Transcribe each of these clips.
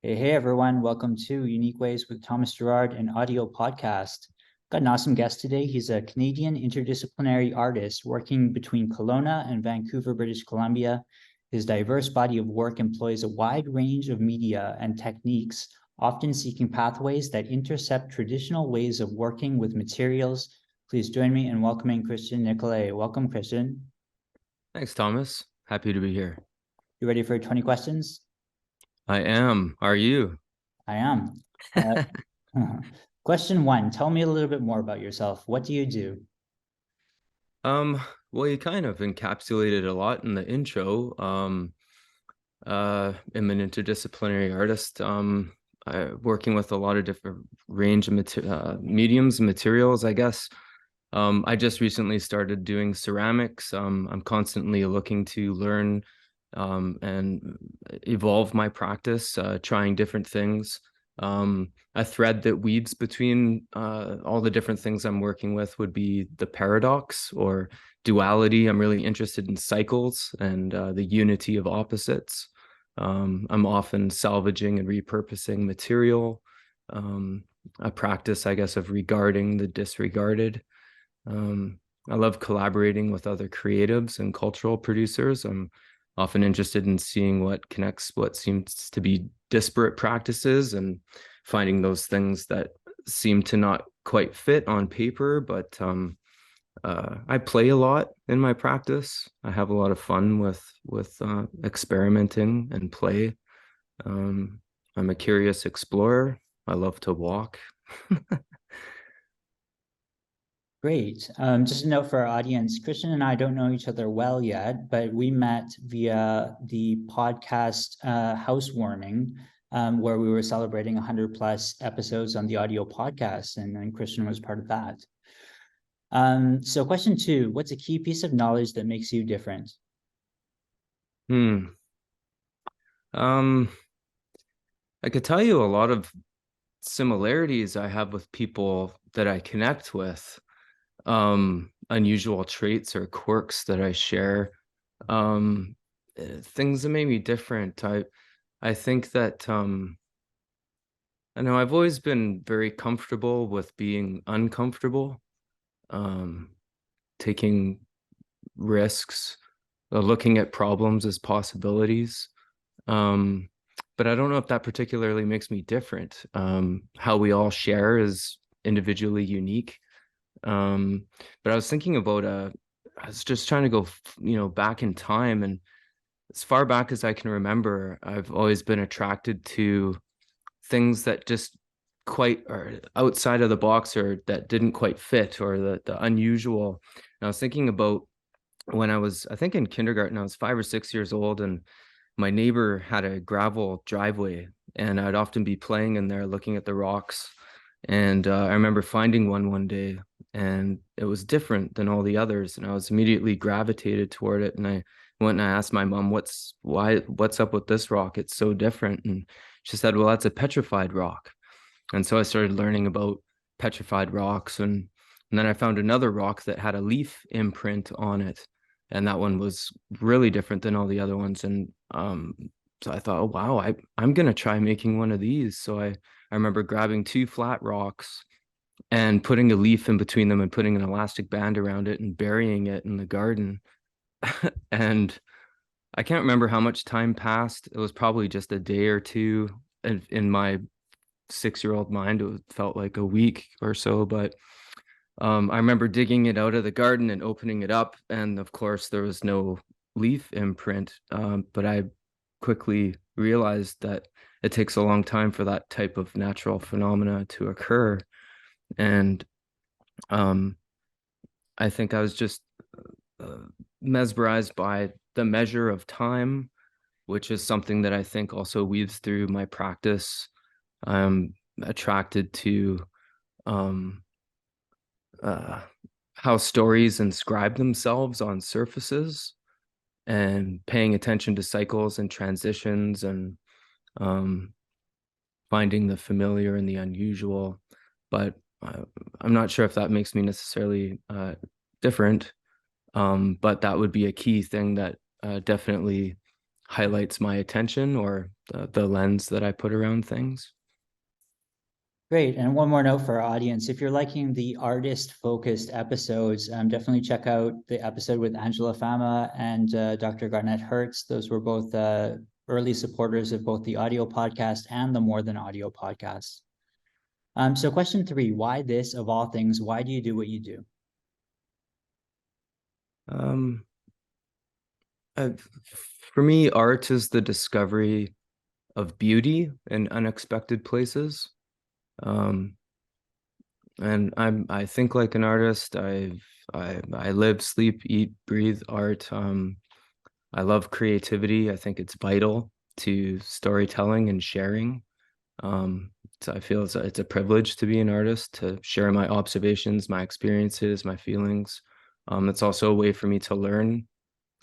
Hey everyone, welcome to Unique Ways with Thomas Gerard, an audio podcast. Got an awesome guest today. He's a Canadian interdisciplinary artist working between Kelowna and Vancouver, British Columbia. His diverse body of work employs a wide range of media and techniques, often seeking pathways that intercept traditional ways of working with materials. Please join me in welcoming Christian Nicolay. Welcome, Christian. Thanks, Thomas. Happy to be here. You ready for 20 questions? I am. Are you? I am. Uh, Question one, tell me a little bit more about yourself. What do you do? Um, well, you kind of encapsulated a lot in the intro. I'm an interdisciplinary artist. Working with a lot of different range of mediums and materials, I guess. I just recently started doing ceramics. I'm constantly looking to learn and evolve my practice, trying different things. A thread that weaves between all the different things I'm working with would be the paradox or duality. I'm really interested in cycles and the unity of opposites. I'm often salvaging and repurposing material, a practice, I guess, of regarding the disregarded. I love collaborating with other creatives and cultural producers. I'm often interested in seeing what connects what seems to be disparate practices and finding those things that seem to not quite fit on paper, but I play a lot in my practice. I have a lot of fun with experimenting and play. I'm a curious explorer. I love to walk. Great. Just a note for our audience, Christian and I don't know each other well yet, but we met via the podcast Housewarming, where we were celebrating 100 plus episodes on the audio podcast, and Christian was part of that. So question two, what's a key piece of knowledge that makes you different? Hmm. Um, I could tell you a lot of similarities I have with people that I connect with, unusual traits or quirks that I share, things that make me different. I think that I know I've always been very comfortable with being uncomfortable, um, taking risks, looking at problems as possibilities. Um, but I don't know if that particularly makes me different. How we all share is individually unique. Um, but I was thinking about I was just trying to go, back in time, and as far back as I can remember, I've always been attracted to things that just quite are outside of the box or that didn't quite fit or the unusual. And I was thinking about when I was, I think in kindergarten, I was 5 or 6 years old, and my neighbor had a gravel driveway, and I'd often be playing in there looking at the rocks. And I remember finding one day, and it was different than all the others, and I was immediately gravitated toward it. And I went and I asked my mom, what's up with this rock? It's so different. And she said, well, that's a petrified rock. And so I started learning about petrified rocks, and then I found another rock that had a leaf imprint on it, and that one was really different than all the other ones. And so I thought, oh wow, I'm gonna try making one of these. So I remember grabbing two flat rocks and putting a leaf in between them and putting an elastic band around it and burying it in the garden. And I can't remember how much time passed. It was probably just a day or two. In my 6-year-old mind, it felt like a week or so. But I remember digging it out of the garden and opening it up, and of course there was no leaf imprint. But I quickly realized that it takes a long time for that type of natural phenomena to occur. And um, I think I was just uh, mesmerized by the measure of time, which is something that I think also weaves through my practice. I'm attracted to um, uh, how stories inscribe themselves on surfaces and paying attention to cycles and transitions and um, finding the familiar and the unusual. But I'm not sure if that makes me necessarily different. But that would be a key thing that definitely highlights my attention or the lens that I put around things. Great. And one more note for our audience. If you're liking the artist-focused episodes, definitely check out the episode with Angela Fama and Dr. Garnett Hertz. Those were both early supporters of both the audio podcast and the More Than Audio podcast. So question 3, why this of all things? Why do you do what you do? For me, art is the discovery of beauty in unexpected places. And I think like an artist. I live, sleep, eat, breathe art. I love creativity. I think it's vital to storytelling and sharing. So I feel it's a privilege to be an artist, to share my observations, my experiences, my feelings. It's also a way for me to learn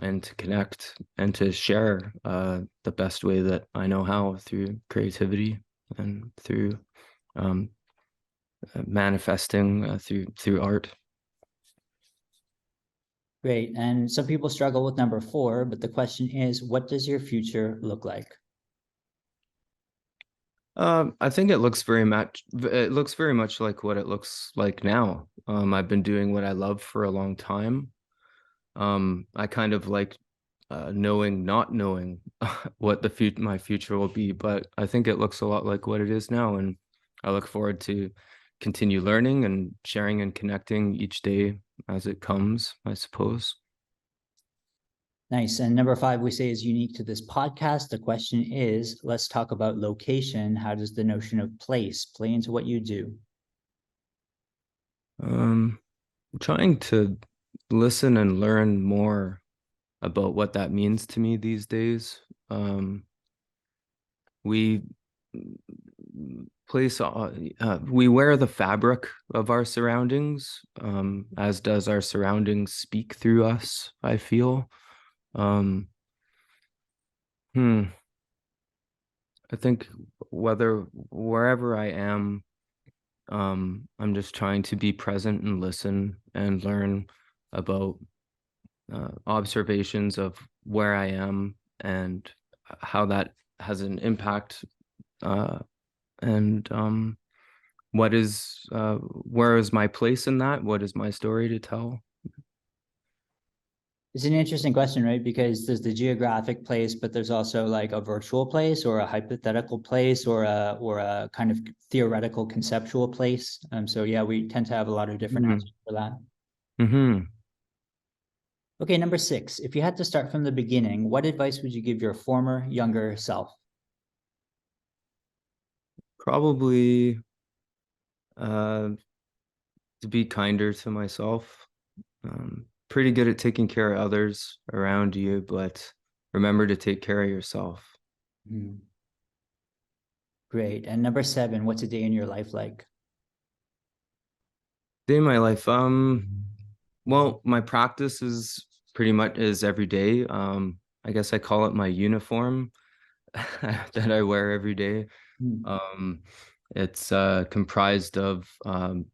and to connect and to share the best way that I know how, through creativity and through manifesting through art. Great. And some people struggle with number 4, but the question is, what does your future look like? I think it looks very much like what it looks like now. I've been doing what I love for a long time. I kind of like knowing, not knowing what my future will be, but I think it looks a lot like what it is now, and I look forward to continue learning and sharing and connecting each day as it comes, I suppose. Nice. And number 5, we say, is unique to this podcast. The question is, let's talk about location. How does the notion of place play into what you do? Trying to listen and learn more about what that means to me these days. We we wear the fabric of our surroundings, as does our surroundings speak through us, I feel. I think wherever I am, I'm just trying to be present and listen and learn about observations of where I am and how that has an impact, and where is my place in that? What is my story to tell? It's an interesting question, right? Because there's the geographic place, but there's also like a virtual place or a hypothetical place or a kind of theoretical conceptual place. So yeah, we tend to have a lot of different answers for that. Mm-hmm. Okay, number 6, if you had to start from the beginning, what advice would you give your former younger self? Probably to be kinder to myself. Pretty good at taking care of others around you, but remember to take care of yourself. Great. And number 7, what's a day in your life like? Day in my life, well, my practice is pretty much is every day. I guess I call it my uniform that I wear every day. It's comprised of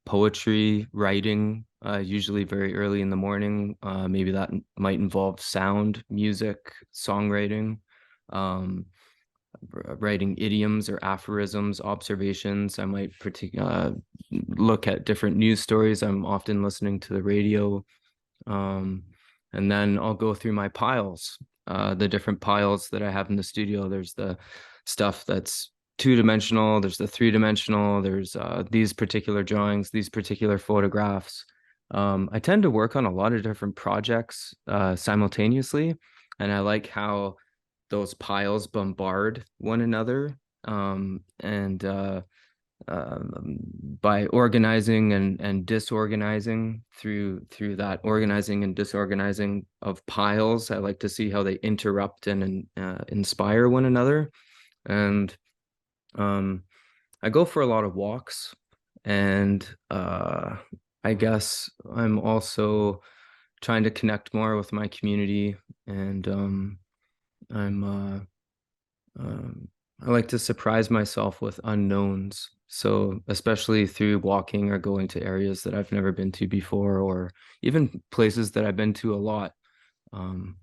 poetry, writing, usually very early in the morning. Maybe that might involve sound, music, songwriting, writing idioms or aphorisms, observations. I might look at different news stories. I'm often listening to the radio. And then I'll go through my piles, the different piles that I have in the studio. There's the stuff that's 2-dimensional, there's the 3-dimensional, there's these particular drawings, these particular photographs. I tend to work on a lot of different projects simultaneously, and I like how those piles bombard one another. And by organizing and disorganizing through that organizing and disorganizing of piles, I like to see how they interrupt and inspire one another. And I go for a lot of walks, and I guess I'm also trying to connect more with my community, and I like to surprise myself with unknowns. So especially through walking or going to areas that I've never been to before, or even places that I've been to a lot, I'm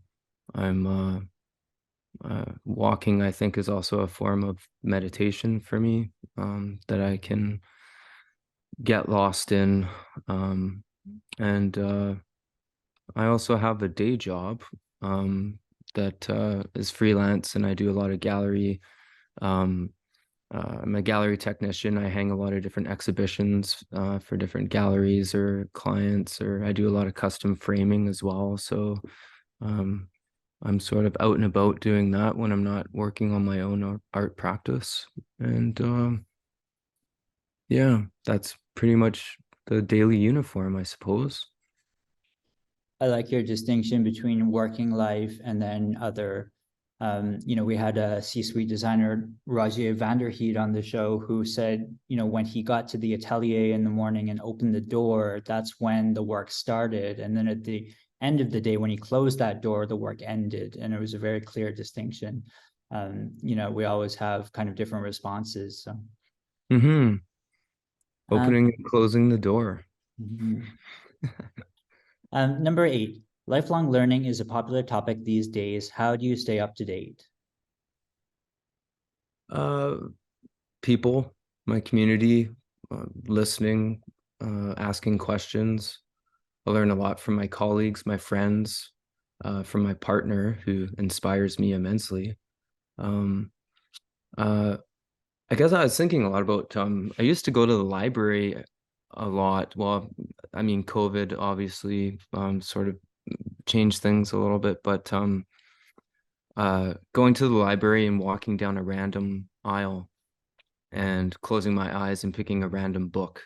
walking, I think, is also a form of meditation for me, that I can get lost in. And I also have a day job that is freelance, and I do a lot of gallery. Um, I'm a gallery technician. I hang a lot of different exhibitions for different galleries or clients, or I do a lot of custom framing as well. So um, I'm sort of out and about doing that when I'm not working on my own art practice. And yeah, that's pretty much the daily uniform, I suppose. I like your distinction between working life and then other. We had a C-suite designer, Roger Vanderheed, on the show who said, when he got to the atelier in the morning and opened the door, that's when the work started. And then at the end of the day, when he closed that door, the work ended. And it was a very clear distinction. We always have kind of different responses. So, Mm-hmm. um, Opening and closing the door. mhm. Number 8, lifelong learning is a popular topic these days. How do you stay up to date? Uh, People, my community, listening, asking questions. I learn a lot from my colleagues, my friends, from my partner who inspires me immensely. Um, uh, I guess I was thinking a lot about I used to go to the library a lot. Well, I mean, COVID obviously sort of changed things a little bit, but going to the library and walking down a random aisle and closing my eyes and picking a random book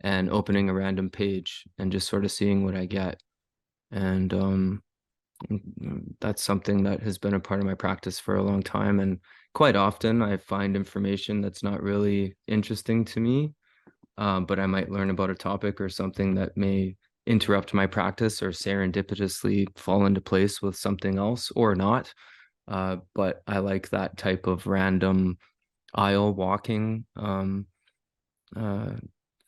and opening a random page and just sort of seeing what I get. And that's something that has been a part of my practice for a long time. And quite often I find information that's not really interesting to me, but I might learn about a topic or something that may interrupt my practice or serendipitously fall into place with something else or not. But I like that type of random aisle walking, uh,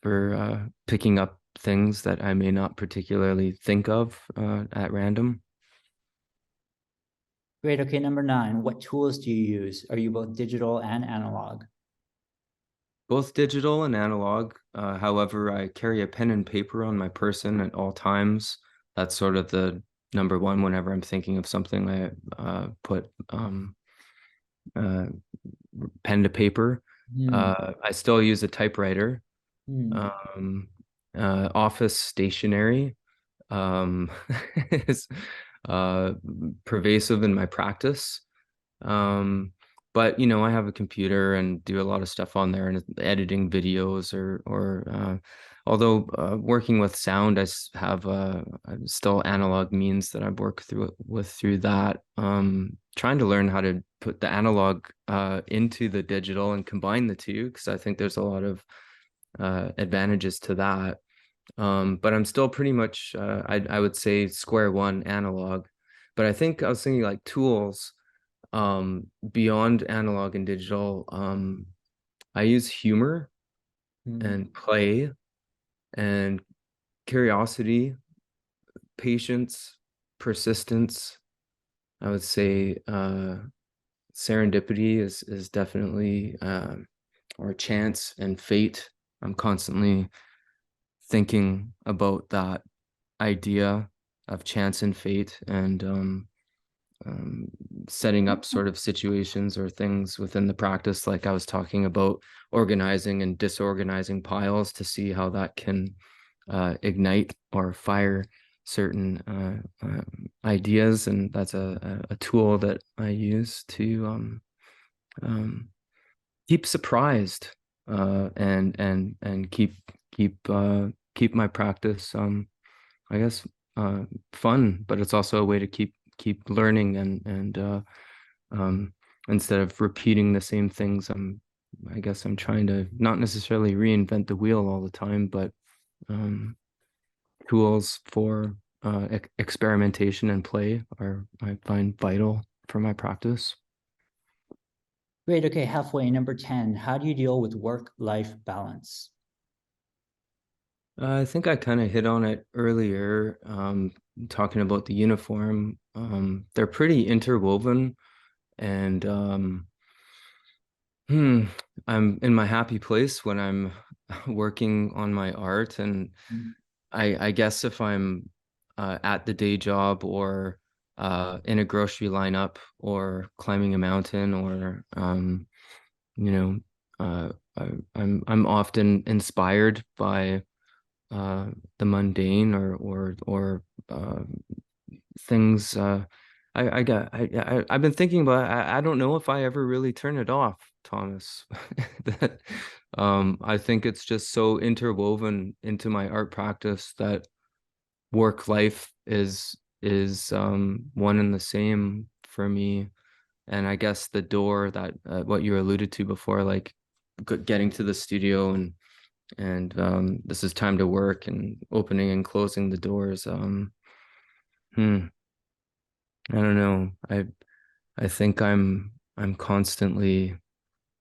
for picking up things that I may not particularly think of at random. Great. Okay, number 9, what tools do you use? Are you both digital and analog? Both digital and analog. However, I carry a pen and paper on my person at all times. That's sort of the number one whenever I'm thinking of something. I put uh, pen to paper. Hmm. I still use a typewriter. Hmm. Um, Office stationery um, is uh, pervasive in my practice. Um, but I have a computer and do a lot of stuff on there and editing videos or although working with sound, have still analog means that I've worked through that. Trying to learn how to put the analog into the digital and combine the two because I think there's a lot of advantages to that. But I'm still pretty much I would say square one analog. But I think I was thinking like tools beyond analog and digital. I use humor Hmm. and play and curiosity, patience, persistence. I would say serendipity is definitely or chance and fate. I'm constantly thinking about that idea of chance and fate and um, setting up sort of situations or things within the practice, like I was talking about organizing and disorganizing piles to see how that can ignite or fire certain ideas. And that's a tool that I use to keep surprised and keep my practice I guess fun, but it's also a way to keep learning and um, instead of repeating the same things, I guess I'm trying to not necessarily reinvent the wheel all the time, but um, tools for experimentation and play are I find vital for my practice. Great. Okay, halfway, number 10, how do you deal with work-life balance? I think I kind of hit on it earlier, talking about the uniform. They're pretty interwoven. And I'm in my happy place when I'm working on my art. And Mm. I guess if I'm at the day job, or in a grocery lineup, or climbing a mountain, or you know, I'm often inspired by the mundane, or things. I've been thinking about. I don't know if I ever really turn it off, Thomas. That I think it's just so interwoven into my art practice that work life is one and the same for me. And I guess the door that what you alluded to before, like getting to the studio, and this is time to work, and opening and closing the doors. Hmm, I don't know. I think I'm constantly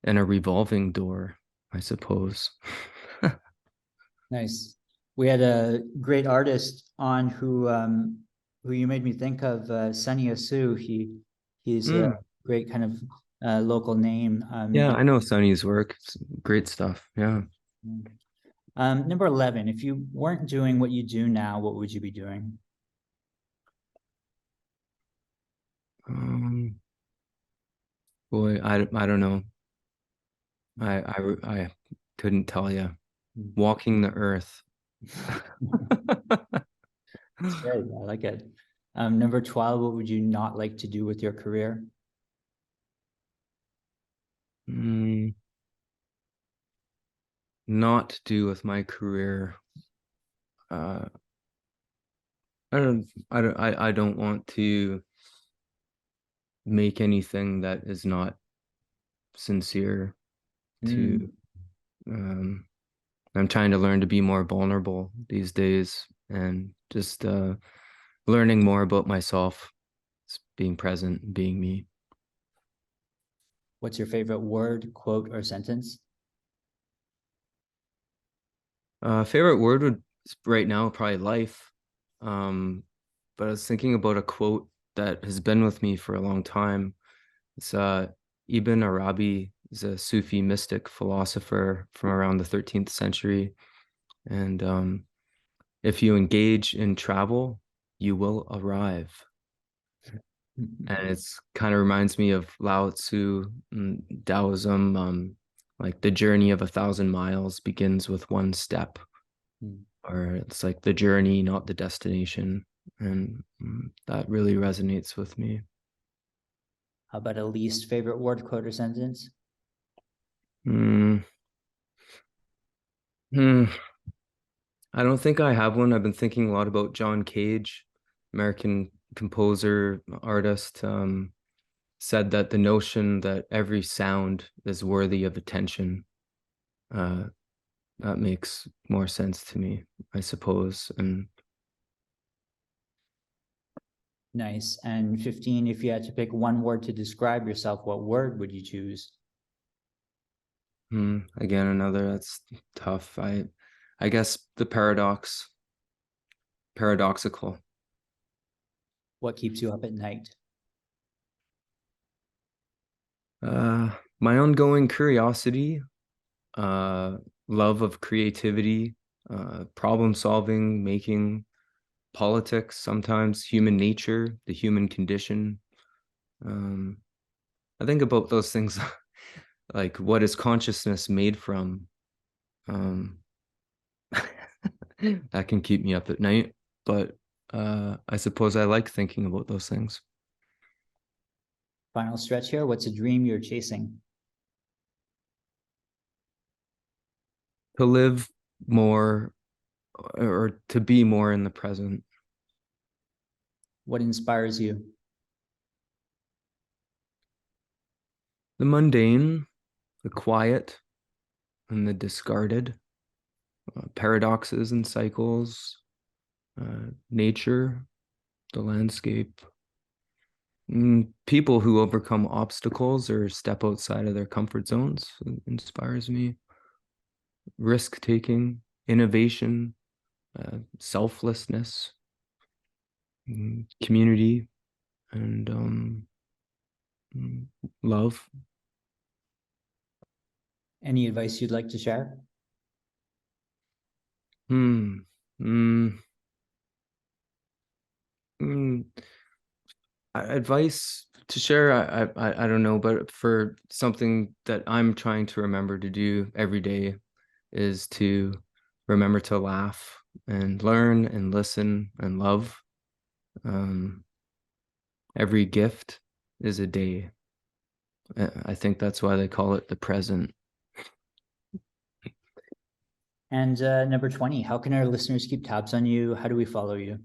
in a revolving door, I suppose. Nice. We had a great artist on who you made me think of, Sunny Asu. He's a Mm, great kind of local name. yeah, I know Sonny's work. It's great stuff. Yeah. Number 11, if you weren't doing what you do now, what would you be doing? Um, boy, I don't know. I couldn't tell you. Walking the earth. It's great. I like it. Number 12, what would you not like to do with your career? Mm, not do with my career. Uh, I don't want to make anything that is not sincere Mm. to, um, I'm trying to learn to be more vulnerable these days, and just learning more about myself, being present, being me. What's your favorite word, quote, or sentence? Favorite word would right now probably life. Um, but I was thinking about a quote that has been with me for a long time. It's Ibn Arabi is a Sufi mystic philosopher from around the 13th century. And if you engage in travel, you will arrive. And it's kind of reminds me of Lao Tzu and Taoism. Like the journey of 1,000 miles begins with one step, or it's like the journey, not the destination. And that really resonates with me. How about a least favorite word, quote, or sentence? Mm, hmm. I don't think I have one. I've been thinking a lot about John Cage, American composer, artist. Said that the notion that every sound is worthy of attention, uh, that makes more sense to me, I suppose. And Nice. And 15, if you had to pick one word to describe yourself, what word would you choose? again, another that's tough. I guess the paradoxical. What keeps you up at night? My ongoing curiosity, uh, love of creativity, problem solving, making, politics, sometimes human nature, the human condition. Um, I think about those things, like what is consciousness made from? Um, that can keep me up at night, but I suppose I like thinking about those things. Final stretch here. What's a dream you're chasing? To live more, or to be more in the present. What inspires you? The mundane, the quiet, and the discarded, paradoxes and cycles, nature, the landscape. People who overcome obstacles or step outside of their comfort zones inspires me. Risk taking, innovation, selflessness, community, and love. Any advice you'd like to share? Hmm. Mm. Mm. Advice to share, I don't know, but for something that I'm trying to remember to do every day is to remember to laugh and learn and listen and love. Every gift is a day. I think that's why they call it the present. And number 20, how can our listeners keep tabs on you? How do we follow you?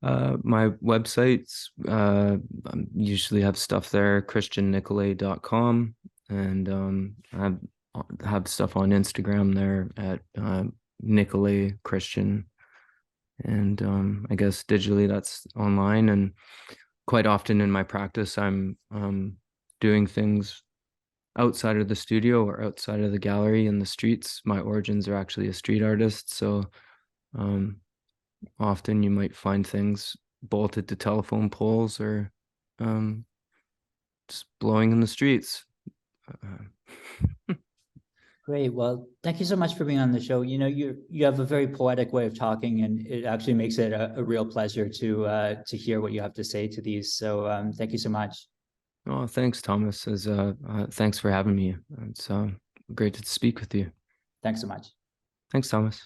My websites usually have stuff there, christiannicolay.com, and I have stuff on Instagram there at Nicolay Christian, and I guess digitally that's online. And quite often in my practice, I'm doing things outside of the studio or outside of the gallery in the streets. My origins are actually a street artist, so um, often you might find things bolted to telephone poles or um, just blowing in the streets. Great. Well, thank you so much for being on the show. You know, you have a very poetic way of talking, and it actually makes it a real pleasure to hear what you have to say to these. So thank you so much. Oh, thanks, Thomas. Thanks for having me. It's great to speak with you. Thanks so much. Thanks, Thomas.